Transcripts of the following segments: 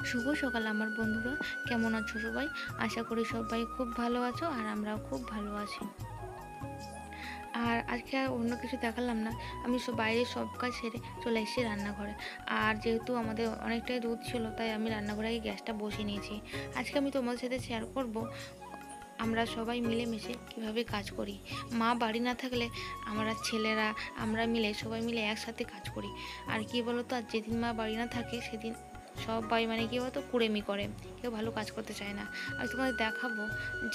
শুভ সকাল আমার বন্ধুরা, কেমন আছো সবাই? আশা করি সবাই খুব ভালো আছো আর আমরাও খুব ভালো আছি। আর আজকে আর অন্য কিছু দেখালাম না, আমি বাইরের সব কাজ সেরে চলে এসেছি রান্নাঘরে। আর যেহেতু আমাদের অনেকটাই দুধ ছিল, তাই আমি রান্নাঘরে গ্যাসটা বসিয়ে নিয়েছি। আজকে আমি তোমাদের সাথে শেয়ার করব আমরা সবাই মিলেমিশে কীভাবে কাজ করি। মা বাড়ি না থাকলে আমরা ছেলেরা আমরা সবাই মিলে একসাথে কাজ করি। আর কি বলতো, আর যেদিন মা বাড়ি না থাকে সেদিন সবাই কী বলতো কুড়েমি করে, কেউ ভালো কাজ করতে চায় না। আর তোমাদের দেখাবো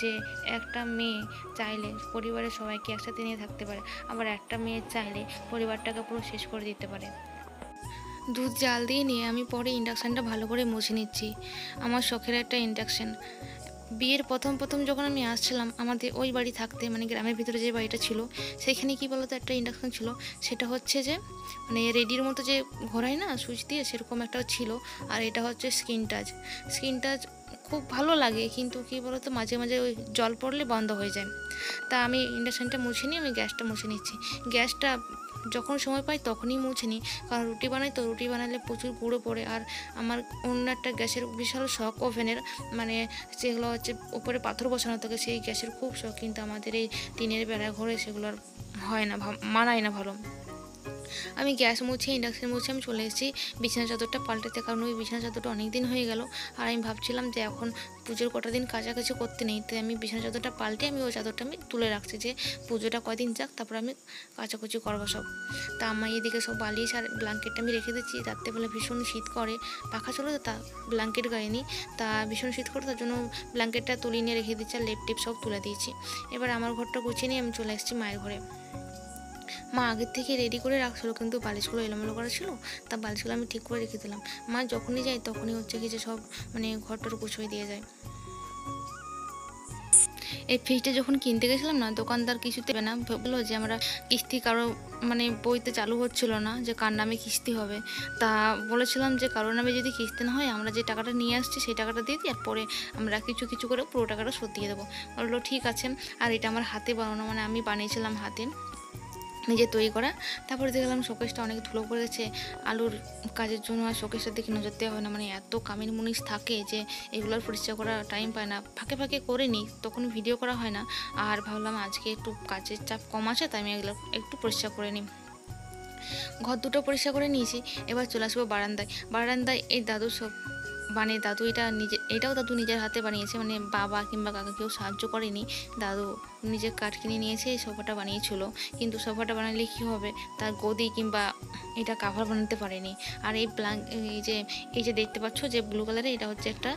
যে একটা মেয়ে চাইলে পরিবারের সবাইকে একসাথে নিয়ে থাকতে পারে, আবার একটা মেয়ে চাইলে পরিবারটাকে পুরো শেষ করে দিতে পারে। দুধ জাল দিয়ে নিয়ে আমি পরে ইন্ডাকশানটা ভালো করে মুছে নিচ্ছি। আমার শখের একটা ইন্ডাকশান। বিয়ের প্রথম যখন আমি আসছিলাম আমাদের ওই বাড়ি থাকতে, গ্রামের ভিতরে যে বাড়িটা ছিল, সেখানে কি বলতো একটা ইন্ডাকশান ছিল। সেটা হচ্ছে যে রেডির মতো যে ঘোরায় না সুইচ দিয়ে, সেরকম একটা ছিল। আর এটা হচ্ছে স্ক্রিন টাচ খুব ভালো লাগে, কিন্তু কি বলতো মাঝে মাঝে ওই জল পড়লে বন্ধ হয়ে যায়। তা আমি ইন্ডাকশানটা মুছে নিয়ে আমি গ্যাসটা মুছে নিচ্ছি। গ্যাসটা যখন সময় পাই তখনই মুছে নিই, কারণ রুটি বানাই তো, রুটি বানালে প্রচুর গুঁড়ো পড়ে। আর আমার অন্য একটা গ্যাসের বিশাল শখ, ওভেনের, যেগুলো হচ্ছে উপরে পাথর বসানো থাকে, সেই গ্যাসের খুব শখ, কিন্তু আমাদের এই টিনের বেড়া ঘরে সেগুলো হয় না, মানায় না ভালো। আমি গ্যাস মুছে ইন্ডাকশান মুছে আমি চলে এসেছি বিছানা চাদরটা পাল্টাতে, কারণ ওই বিছানা চাদরটা অনেক দিন হয়ে গেল। আর আমি ভাবছিলাম যে এখন পুজোর কটা দিন কাছাকাছি করতে নেই, তাই আমি বিছানা চাদরটা পাল্টে আমি ওই চাদরটা আমি তুলে রাখছি, যে পুজোটা কদিন যাক তারপর আমি কাচাকুচি করবো সব। তা আমার এদিকে সব বালিশ আর ব্ল্যাঙ্কেটটা আমি রেখে দিচ্ছি। রাত্রেবেলা ভীষণ শীত করে, পাখা চলে তো, তা ব্ল্যাঙ্কেট গায়ে নি, তা ভীষণ শীত করে, তার জন্য ব্ল্যাঙ্কেটটা তুলিয়ে নিয়ে রেখে দিচ্ছি আর লেপ টিপ সব তুলে দিয়েছি। এবার আমার ঘরটা গুছিয়ে নিয়ে আমি চলে এসেছি মায়ের ঘরে। মা আগের থেকে রেডি করে রাখছিল, কিন্তু বালিশগুলো এলোমেলো করা ছিল, তা বালিশগুলো আমি ঠিক করে রেখে দিলাম। মা যখনই যায় তখনই হচ্ছে কি যে সব ঘরটার গুছিয়ে দিয়ে যায়। এই ফ্রিজটা যখন কিনতে গেছিলাম না, দোকানদার কিছুতে দেবে না, বললো যে আমরা কিস্তি কারো বইতে চালু হচ্ছিল না, যে কার নামে কিস্তি হবে। তা বলেছিলাম যে কারোর নামে যদি কিস্তি না হয়, আমরা যে টাকাটা নিয়ে আসছি সেই টাকাটা দিয়ে দিই, আর পরে আমরা কিছু কিছু করে পুরো টাকাটা শোধ দিয়ে দেবো। বললো ঠিক আছে। আর এটা আমার হাতে বানানো, আমি বানিয়েছিলাম হাতে, নিজে তৈরি করা। তারপরে দেখলাম শোকেসটা অনেক ধুলো পড়েছে। আলুর কাজের জন্য আর শোকেসটার দিকে নজর দেওয়া হয় না, এত কামির মুনিশ থাকে যে এগুলোর পরিষ্কার করা টাইম পায় না। ফাঁকে ফাঁকে করে নিই, তখন ভিডিও করা হয় না। আর ভাবলাম আজকে একটু কাজের চাপ কম আছে, তাই আমি এগুলো একটু পরিষ্কার করে নিই। ঘর দুটো পরিষ্কার করে নিয়েছি। এবার চলে আসবো বারান্দায় এই দাদু সব দাদু এটাও দাদু নিজের হাতে বানিয়েছে, বাবা কিংবা কাকা কেউ সাহায্য করেনি। দাদু নিজে কাঠ কিনে নিয়েছে, এই সোফাটা বানিয়েছিল। কিন্তু সোফাটা বানালে কী হবে, তার গদি কিংবা এটা কাভার বানাতে পারেনি। আর এই যে দেখতে পাচ্ছ যে ব্লু কালারের, এটা হচ্ছে একটা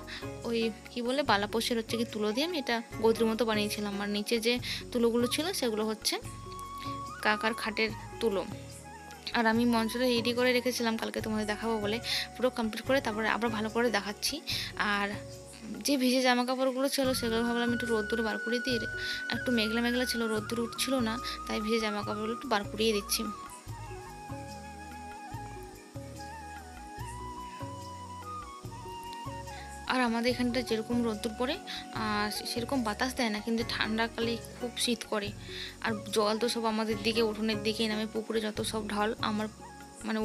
ওই কি বলে বালাপোষের হচ্ছে কি তুলো দিয়ে আমি এটা গদির মতো বানিয়েছিলাম। আর নিচে যে তুলোগুলো ছিল সেগুলো হচ্ছে কাকার খাটের তুলো। আর আমি মঞ্চটা রেডি করে রেখেছিলাম কালকে তোমাদের দেখাবো বলে, পুরো কমপ্লিট করে তারপরে আবার ভালো করে দেখাচ্ছি। আর যে ভিজে জামা কাপড়গুলো ছিল সেগুলো ভাবলাম একটু রোদ্দুরে বার করে দিয়ে, একটু মেঘলা মেঘলা ছিল, রোদ্দুর উঠছিল না, তাই ভিজে জামা কাপড়গুলো একটু বার করিয়ে দিচ্ছি। আর আমাদের এখানটা যেরকম রোদ্দুর পড়ে সেরকম বাতাস দেয় না, কিন্তু ঠান্ডাকালে খুব শীত করে। আর জল তো সব আমাদের দিকে উঠোনের দিকেই নামে, পুকুরে যত সব ঢল, আমার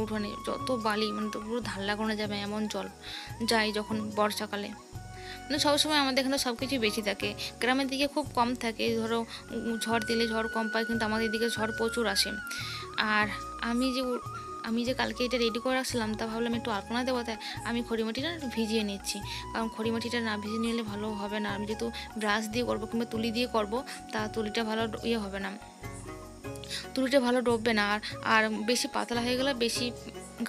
উঠোনে যত বালি তো পুরো ধান লাগানো যাবে এমন জল যায় যখন বর্ষাকালে। সবসময় আমাদের এখানে সব কিছুই বেশি থাকে, গ্রামের দিকে খুব কম থাকে। ধরো ঝড় দিলে ঝড় কম পায়, কিন্তু আমাদের দিকে ঝড় প্রচুর আসে। আর আমি যে কালকে এটা রেডি করে রাখছিলাম, তা ভাবলাম একটু আলপনা দেবো, তাই আমি খড়িমাটিটা একটু ভিজিয়ে নিচ্ছি, কারণ খড়িমাটিটা না ভিজিয়ে নিলে ভালো হবে না। আমি যেহেতু ব্রাশ দিয়ে করবো কিংবা তুলি দিয়ে করবো, তা তুলিটা ভালো হবে না, তুলিটা ভালো ডুববে না। আর বেশি পাতলা হয়ে গেলে বেশি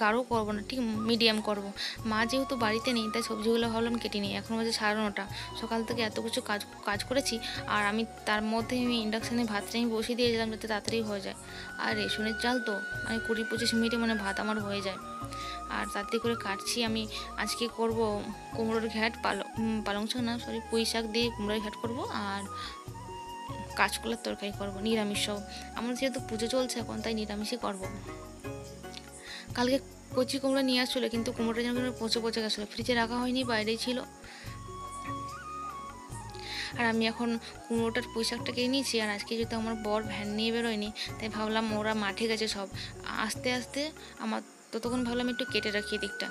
গাঢ় করবো না, ঠিক মিডিয়াম করব। মা যেহেতু বাড়িতে নেই, তাই সবজিগুলো ভাবলাম কেটে নিই। এখন বাজে 9:30, সকাল থেকে এত কিছু কাজ করেছি। আর আমি তার মধ্যে ইন্ডাকশানে ভাতটা আমি বসিয়ে দিয়ে দিলাম, যাতে তাড়াতাড়ি হয়ে যায়। আর রেশনের চাল তো 20-25 মিনিটে ভাত আমার হয়ে যায়। আর তাড়াতাড়ি করে কাটছি। আমি আজকে করব কুমড়োর ঘ্যাট, পালং শাক না সরি পুঁই শাক দিয়ে কুমড়োর ঘ্যাট করব, আর কাঁচকলার তরকারি করব, নিরামিষ সব। আমার যেহেতু পুজো চলছে এখন, তাই নিরামিষই করব। কালকে কচি কুমড়ো নিয়ে আসছিলো, কিন্তু কুমড়োটা যেন পচে গেছিলো, ফ্রিজে রাখা হয়নি, বাইরেই ছিল। আর আমি এখন কুমড়োটার পুঁই শাকটা কেটে নিয়েছি। আর আজকে যেহেতু আমার বর ভ্যান নিয়ে বেরোয়নি, তাই ভাবলাম ওরা মাঠে গেছে সব, আস্তে আস্তে আমার তো তখন ভাবলাম একটু কেটে রাখি দিকটা।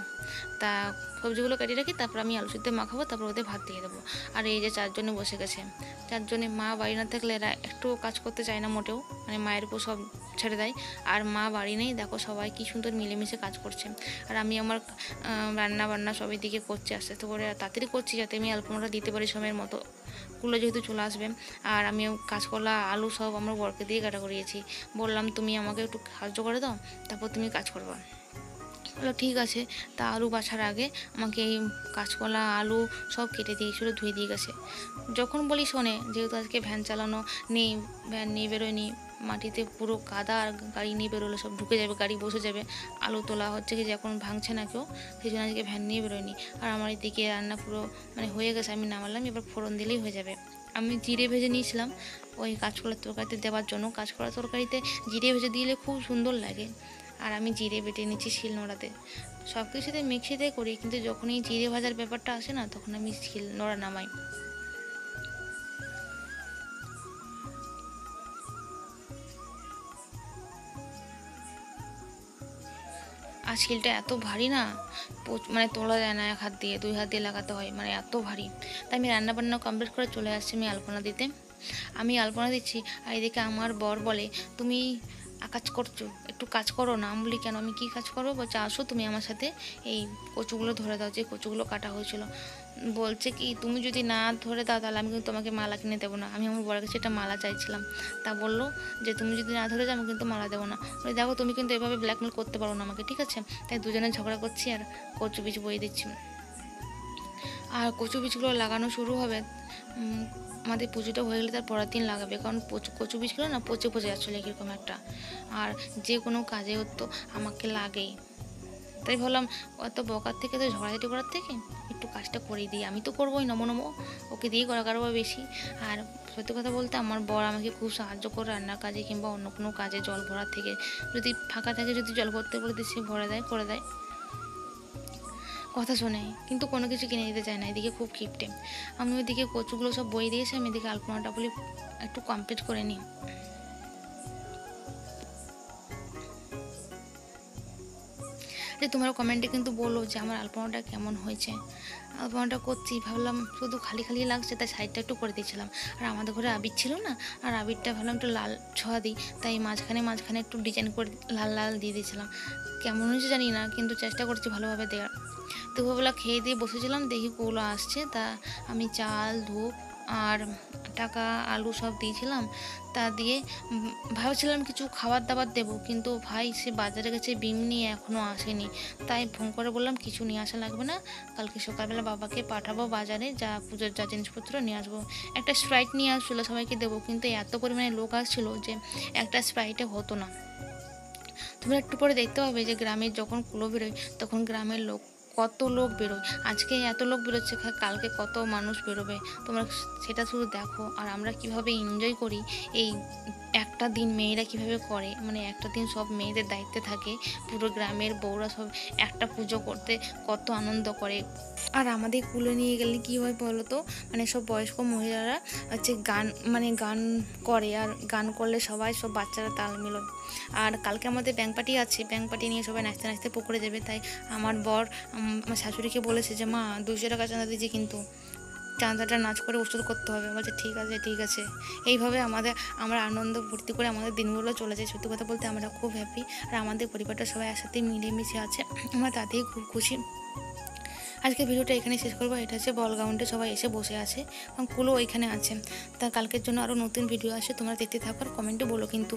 তা সবজিগুলো কেটে রাখি, তারপর আমি আলু সিদ্ধ মাখাবো, তারপর ওদের ভাত দিয়ে দেবো। আর এই যে 4 জনে বসে গেছে। 4 জনে, মা বাড়ি না থাকলে এরা একটু কাজ করতে চায় না মোটেও, মানে মায়ের উপর সব ছেড়ে দেয়। আর মা বাড়ি নেই, দেখো সবাই কি সুন্দর মিলেমিশে কাজ করছে। আর আমি আমার রান্না বান্না সবই দিকে করছি আস্তে আস্তে করে, তাড়াতাড়ি করছি যাতে আমি আলপনাটা দিতে পারি সময়ের মতো। কুলো যেহেতু চলে আসবে। আর আমিও কাঁচকলা আলু সব আমার বরকে দিয়ে কাটা করিয়েছি। বললাম তুমি আমাকে একটু সাহায্য করে দাও, তারপর তুমি কাজ করবা। বললো ঠিক আছে। তা আলু বাছার আগে আমাকে এই কাঁচকলা আলু সব কেটে দিয়েছিল, ধুয়ে দিয়ে গেছে। যখন বলি শোনে, যেহেতু আজকে ভ্যান চালানো নেই, ভ্যান নিয়ে বেরোয়নি, মাটিতে পুরো কাদা, আর গাড়ি নিয়ে বেরোলে সব ঢুকে যাবে, গাড়ি বসে যাবে। আলু তোলা হচ্ছে কি যে এখন ভাঙছে না কেউ, সেই জন্য আজকে ভ্যান নিয়ে বেরোয়নি। আর আমার এদিকে রান্না পুরো মানে হয়ে গেছে, আমি নামালাম, এবার ফোড়ন দিলেই হয়ে যাবে। আমি জিরে ভেজে নিয়েছিলাম ওই কাঁচকলার তরকারিতে দেওয়ার জন্য। কাঁচকলার তরকারিতে জিরে ভেজে দিলে খুব সুন্দর লাগে। আর আমি জিরে বেটে নিচ্ছি শিলনোড়াতে। সব কিছুতে মিক্সিতে করি, কিন্তু যখন এই জিরে ভাজার ব্যাপারটা আসে না, তখন আমি শিলনোড়া নামাই। আর শিলটা এত ভারী না, মানে তোলা যায় না, 1 হাত দিয়ে 2 হাত দিয়ে লাগাতে হয়, মানে এত ভারী। তাই আমি রান্না বান্না কমপ্লিট করে চলে আসছি আমি আলপনা দিতে। আমি আলপনা দিচ্ছি, আর এদিকে আমার বর বলে তুমি কাজ করছো, একটু কাজ করো না। আমি বলি কেন, আমি কি কাজ করবো? বলছে আসো তুমি আমার সাথে, এই কচুগুলো ধরে দাও, যে কচুগুলো কাটা হয়েছিল। বলছে কি তুমি যদি না ধরে দাও তাহলে আমি কিন্তু তোমাকে মালা কিনে দেবো না। আমি আমার বরের কাছে একটা মালা চাইছিলাম, তা বললো যে তুমি যদি না ধরে যাও আমি কিন্তু মালা দেবো না। বলে দেখো তুমি কিন্তু এভাবে ব্ল্যাকমেল করতে পারো না আমাকে, ঠিক আছে? তাই দুজনে ঝগড়া করছি আর কচু বীজ বয়ে দিচ্ছি। আর কচু বীজগুলো লাগানো শুরু হবে আমাদের পুজোটা হয়ে গেলে তার পরের দিন লাগাবে, কারণ কচু বীজগুলো না পচে পচে যাচ্ছিলো কীরকম একটা। আর যে কোনো কাজে তো আমাকে লাগেই। তাই ভাবলাম অত বকার থেকে, তো ঝগড়াঝাটি করার থেকে একটু কাজটা করে দিই। আমি তো করবোই, নমো নমো, ওকে দিয়ে করা কারো বেশি। আর সত্যি কথা বলতে আমার বর আমাকে খুব সাহায্য করে রান্নার কাজে কিংবা অন্য কোনো কাজে, জল ভরার থেকে। যদি ফাঁকা থাকে, যদি জল ভরতে বলে দিই, সে ভরে দেয়, করে দেয়, কথা শোনে, কিন্তু কোনো কিছু কিনে দিতে চায় না। এদিকে খুব কিপটে। আমি ওইদিকে কচুগুলো সব বই দিয়েছি, আমি এদিকে আলপনাটা বলি একটু কমপ্লিট করে নিই। যে তোমরা কমেন্টে কিন্তু বলো যে আমার আলপনাটা কেমন হয়েছে। আলপনাটা করছি, ভাবলাম শুধু খালি খালি লাগছে, তাই সাইডটা একটু করে দিয়েছিলাম। আর আমাদের ঘরে আবির ছিল না, আর আবিরটা ভাবলাম একটু লাল ছোঁয়া দিই, তাই মাঝখানে একটু ডিজাইন করে লাল লাল দিয়ে দিয়েছিলাম। কেমন হয়েছে জানি না, কিন্তু চেষ্টা করছি ভালোভাবে দেওয়ার। দুপুরবেলা খেয়ে দিয়ে বসেছিলাম, দেখি কুলো আসছে, তা আমি চাল, ধূপ আর টাকা, আলু সব দিয়েছিলাম। তা দিয়ে ভাবছিলাম কিছু খাবার দাবার দেবো, কিন্তু ভাই সে বাজারে গেছে বিম নিয়ে, এখনও আসেনি। তাই ফোন করে বললাম কিছু নিয়ে আসা লাগবে না, কালকে সকালবেলা বাবাকে পাঠাবো বাজারে, যা পুজোর যা জিনিসপত্র নিয়ে আসবো। একটা স্প্রাইট নিয়ে আসছিলো, সবাইকে দেবো, কিন্তু এত পরিমাণে লোক আসছিলো যে একটা স্প্রাইটে হতো না। তোমরা একটু পরে দেখতে পাবে যে গ্রামের যখন কুলো বেরোয়, তখন গ্রামের লোক কত লোক বেরোয়। আজকে এত লোক বেরোচ্ছে, কালকে কত মানুষ বেরোবে, তোমরা সেটা শুধু দেখো। আর আমরা কিভাবে এনজয় করি এই একটা দিন, মেয়েরা কিভাবে করে, মানে একটা দিন সব মেয়েদের দায়িত্বে থাকে, পুরো গ্রামের বউরা সব একটা পুজো করতে কত আনন্দ করে। আর আমাদের কুলে নিয়ে গেলে কী হয় বলো তো, মানে সব বয়স্ক মহিলারা হচ্ছে গান করে, আর গান করলে সব বাচ্চারা তাল মিলয়। আর কালকে আমাদের ব্যাংক পার্টি আছে, ব্যাংক পার্টি নিয়ে সবাই নাচতে নাচতে পুকুরে যাবে। তাই আমার বর আমার শাশুড়িকে বলেছে যে মা 200 টাকা চাঁদা দিয়েছি, কিন্তু চাঁদাটা নাচ করে উসুল করতে হবে। বলছে ঠিক আছে ঠিক আছে। এইভাবে আমরা আনন্দ ফুর্তি করে আমাদের দিনগুলো চলে যায়। সত্যি কথা বলতে আমরা খুব হ্যাপি, আর আমাদের পরিবারটা সবাই একসাথে মিলেমিশে আছে, আমরা তাতেই খুব খুশি। আজকে ভিডিওটা এখানে শেষ করবো। এটা হচ্ছে বল গ্রাউন্ডে সবাই এসে বসে আছে, এবং কুলো ওইখানে আছে। তা কালকের জন্য আরও নতুন ভিডিও আসে, তোমরা দেখতে থাকো আর কমেন্টে বলো কিন্তু।